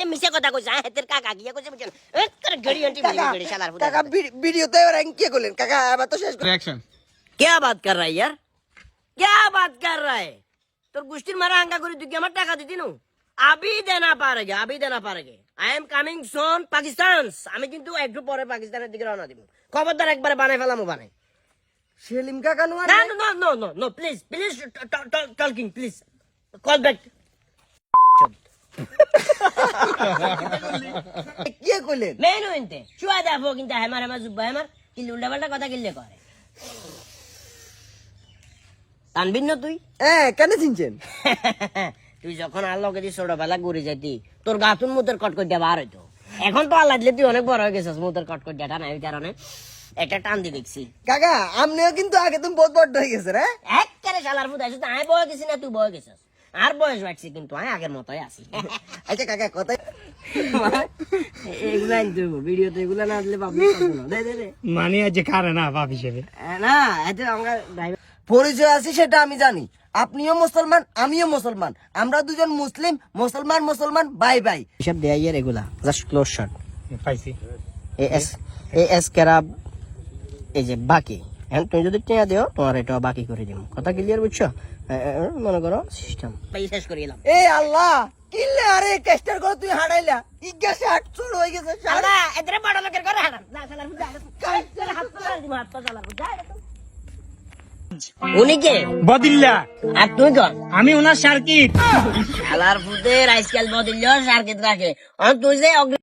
মিছে কথা কইছ হাতের কাকা গিয়া কইছে বুঝছেন এক গড়ি আন্টি গড়ি শালার ফুটা কাকা ভিডিওতে এবার কি করলেন কাকা আবার তো শেষ रिएक्शन क्या बात कर रहा है यार क्या बात कर रहा है তোর গুষ্টির মারা হাঙ্গা করে তুই কি আমার টাকা দিতি নু अभी देना पारेगा I am coming soon Pakistan আমি কিন্তু একটু পরে পাকিস্তানের দিকে রওনা দিব খবরদার একবারে বানাই ফেলামু বানাই সেলিম কাকা নো না no no no no please please talking please call back কি করলেন মেনু ইনতে চুয়া দেখো কিন্তু আমার জুব্বা আমার কি উল্টা পাল্টা কথা কিনলে করে তানবিন না তুই কেন চিনছেন তুই যখন আল্লাহকে দিয়ে ছোটবেলা ঘুরে যাইতি তোর গাতুন মুতের কটকট দিয়ে বার হইতো এখন তো আল্লাহ দিলে তুই অনেক বড় হয়ে গেছিস মুতের কটকট যেটা নাই ওই কারণে একটা টান দিয়ে দেখছি কাকা আপনিও কিন্তু আগে তুমি বহুত বড় হয়ে গেছে রে একবারে শালার ফুট আছে আমি বয়ে গেছি না তুই বয়ে গেছিস আর বয়স বাড়ছি কিন্তু আমি আগের মতোই আছি আচ্ছা কাকা কথা এগুলা ভিডিওতে এগুলা না দিলে পাবলিক দে দে দে मानी आज खारे ना बाप हिसेबे না এতে আমরা ড্রাইভার পরিচয় আছে সেটা আমি জানি আপনিও মুসলমান আমিও মুসলমান আমরা দুজন মুসলিম মুসলমান মুসলমান বাই বাই হিসাব দেয় ইয়ার এগুলা জাস্ট ক্লোজ শট पाइसी এস কেরাব এই যে বাকি এখন তুমি যদি টেয়া দিও তোমার এটা বাকি করে দিব কথা ক্লিয়ার বুঝছো মনে করো সিস্টেম শেষ করে এলাম এ আল্লাহ কিল্লে আরে কেস্টার করে তুই হারাইলা ইজ্ঞা শার্ট চুল হয়ে গেছে আলা এদরে বড় লোকের করে হারাম না শালার বুঝা হাত পা দিব হাত পা শালার বুঝা উনি কে बदिल्ला আর তুই কর আমি ওনার সার্কিট শালার ফুদের আজকাল বদিল সার্কিট রাখে আর তুই যে